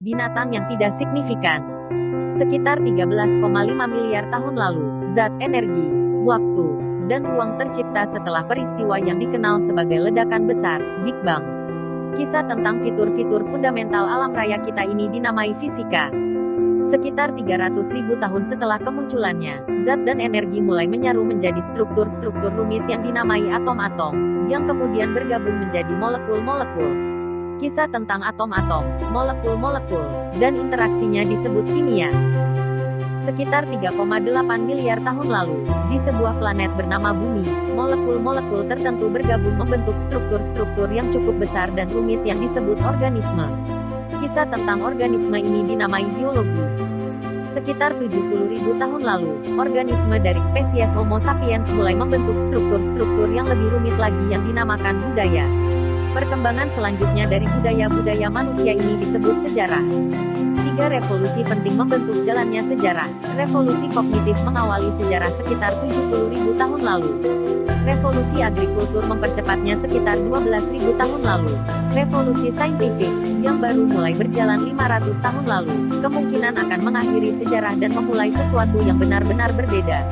binatang yang tidak signifikan. Sekitar 13,5 miliar tahun lalu, zat energi, waktu, dan ruang tercipta setelah peristiwa yang dikenal sebagai ledakan besar, Big Bang. Kisah tentang fitur-fitur fundamental alam raya kita ini dinamai fisika. Sekitar 300.000 tahun setelah kemunculannya, zat dan energi mulai menyaru menjadi struktur-struktur rumit yang dinamai atom-atom, yang kemudian bergabung menjadi molekul-molekul. Kisah tentang atom-atom, molekul-molekul, dan interaksinya disebut kimia. Sekitar 3,8 miliar tahun lalu, di sebuah planet bernama Bumi, molekul-molekul tertentu bergabung membentuk struktur-struktur yang cukup besar dan rumit yang disebut organisme. Kisah tentang organisme ini dinamai biologi. Sekitar 70.000 tahun lalu, organisme dari spesies Homo sapiens mulai membentuk struktur-struktur yang lebih rumit lagi yang dinamakan budaya. Perkembangan selanjutnya dari budaya-budaya manusia ini disebut sejarah. 3 revolusi penting membentuk jalannya sejarah. Revolusi kognitif mengawali sejarah sekitar 70.000 tahun lalu. Revolusi agrikultur mempercepatnya sekitar 12.000 tahun lalu. Revolusi saintifik, yang baru mulai berjalan 500 tahun lalu, kemungkinan akan mengakhiri sejarah dan memulai sesuatu yang benar-benar berbeda.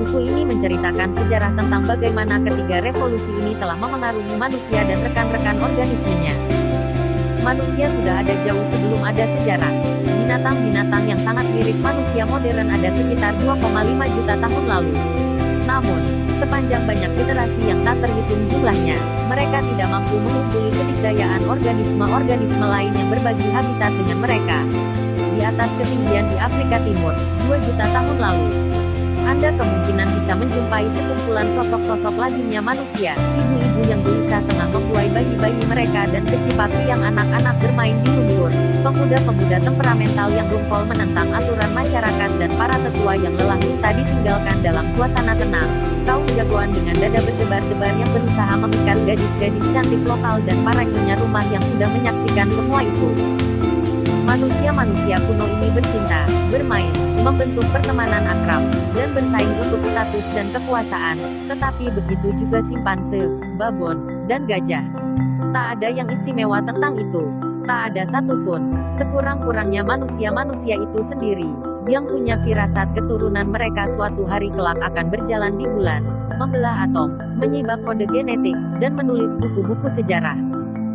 Buku ini menceritakan sejarah tentang bagaimana ketiga revolusi ini telah memengaruhi manusia dan rekan-rekan organismenya. Manusia sudah ada jauh sebelum ada sejarah. Binatang-binatang yang sangat mirip manusia modern ada sekitar 2,5 juta tahun lalu. Namun, sepanjang banyak generasi yang tak terhitung jumlahnya, mereka tidak mampu mengumpuli kedikdayaan organisme-organisme lain yang berbagi habitat dengan mereka. Di atas ketinggian di Afrika Timur, 2 juta tahun lalu, Anda kemungkinan bisa menjumpai sekumpulan sosok-sosok lazimnya manusia, ibu-ibu yang gelisah tengah membuai bayi-bayi mereka dan kecipak yang anak-anak bermain di lumpur, pemuda-pemuda temperamental yang dongkol menentang aturan masyarakat dan para tetua yang lelah minta ditinggalkan dalam suasana tenang, kaum jagoan dengan dada berdebar-debar yang berusaha memikat gadis-gadis cantik lokal dan para nyonya rumah yang sudah menyaksikan semua itu. Manusia-manusia kuno ini bercinta, bermain, membentuk pertemanan akrab, dan bersaing untuk status dan kekuasaan, tetapi begitu juga simpanse, babon, dan gajah. Tak ada yang istimewa tentang itu. Tak ada satupun, sekurang-kurangnya manusia-manusia itu sendiri, yang punya firasat keturunan mereka suatu hari kelak akan berjalan di bulan, membelah atom, menyibak kode genetik, dan menulis buku-buku sejarah.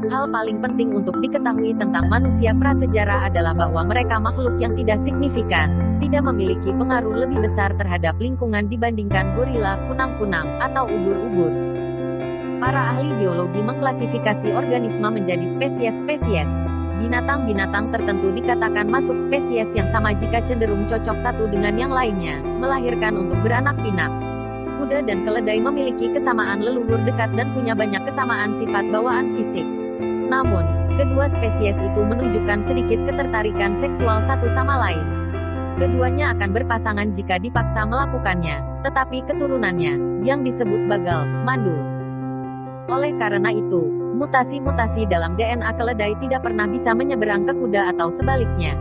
Hal paling penting untuk diketahui tentang manusia prasejarah adalah bahwa mereka makhluk yang tidak signifikan, tidak memiliki pengaruh lebih besar terhadap lingkungan dibandingkan gorila, kunang-kunang, atau ubur-ubur. Para ahli biologi mengklasifikasi organisme menjadi spesies-spesies. Binatang-binatang tertentu dikatakan masuk spesies yang sama jika cenderung cocok satu dengan yang lainnya, melahirkan untuk beranak pinak. Kuda dan keledai memiliki kesamaan leluhur dekat dan punya banyak kesamaan sifat bawaan fisik. Namun, kedua spesies itu menunjukkan sedikit ketertarikan seksual satu sama lain. Keduanya akan berpasangan jika dipaksa melakukannya, tetapi keturunannya, yang disebut bagal, mandul. Oleh karena itu, mutasi-mutasi dalam DNA keledai tidak pernah bisa menyeberang ke kuda atau sebaliknya.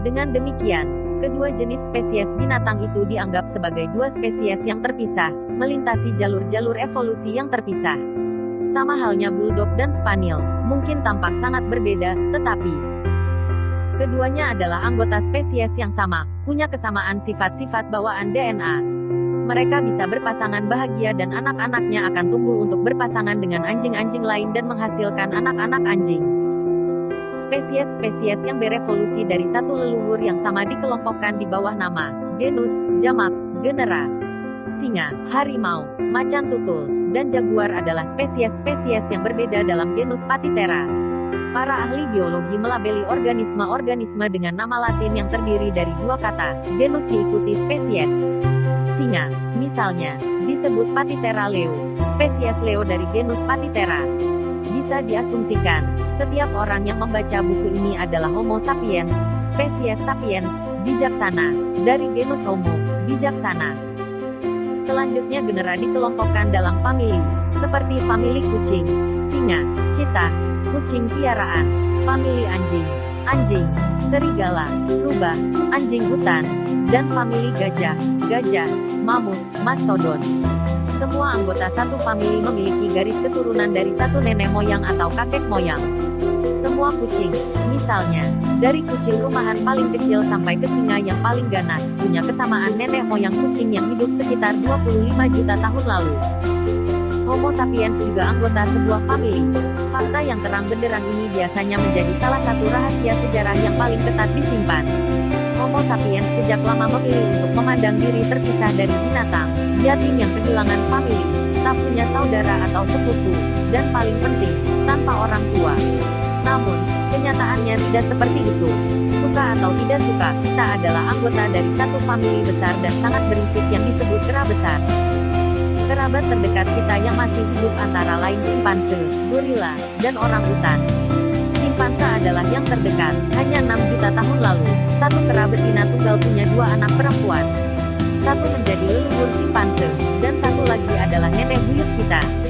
Dengan demikian, kedua jenis spesies binatang itu dianggap sebagai dua spesies yang terpisah, melintasi jalur-jalur evolusi yang terpisah. Sama halnya bulldog dan spaniel, mungkin tampak sangat berbeda, tetapi keduanya adalah anggota spesies yang sama, punya kesamaan sifat-sifat bawaan DNA. Mereka bisa berpasangan bahagia dan anak-anaknya akan tumbuh untuk berpasangan dengan anjing-anjing lain dan menghasilkan anak-anak anjing. Spesies-spesies yang berevolusi dari satu leluhur yang sama dikelompokkan di bawah nama genus, jamak, genera. Singa, harimau, macan tutul, dan jaguar adalah spesies-spesies yang berbeda dalam genus Patithera. Para ahli biologi melabeli organisme-organisme dengan nama Latin yang terdiri dari dua kata, genus diikuti spesies. Singa, misalnya, disebut Patithera leo, spesies leo dari genus Patithera. Bisa diasumsikan, setiap orang yang membaca buku ini adalah Homo sapiens, spesies sapiens, bijaksana, dari genus Homo, bijaksana. Selanjutnya genera dikelompokkan dalam famili, seperti famili kucing, singa, citah, kucing piaraan, famili anjing, anjing, serigala, rubah, anjing hutan, dan famili gajah, gajah, mamut, mastodon. Semua anggota satu famili memiliki garis keturunan dari satu nenek moyang atau kakek moyang. Semua kucing, misalnya, dari kucing rumahan paling kecil sampai ke singa yang paling ganas, punya kesamaan nenek moyang kucing yang hidup sekitar 25 juta tahun lalu. Homo sapiens juga anggota sebuah famili. Fakta yang terang benderang ini biasanya menjadi salah satu rahasia sejarah yang paling ketat disimpan. Homo sapiens sejak lama memilih untuk memandang diri terpisah dari binatang, yatim yang kehilangan famili, tak punya saudara atau sepupu, dan paling penting, tanpa orang tua. Namun, kenyataannya tidak seperti itu. Suka atau tidak suka, kita adalah anggota dari satu famili besar dan sangat berisik yang disebut kera besar. Kerabat terdekat kita yang masih hidup antara lain simpanse, gorila, dan orang utan. Simpanse adalah yang terdekat, hanya 6 juta tahun lalu. Satu kera betina tunggal punya 2 anak perempuan. Satu menjadi leluhur simpanse, dan satu lagi adalah nenek buyut kita.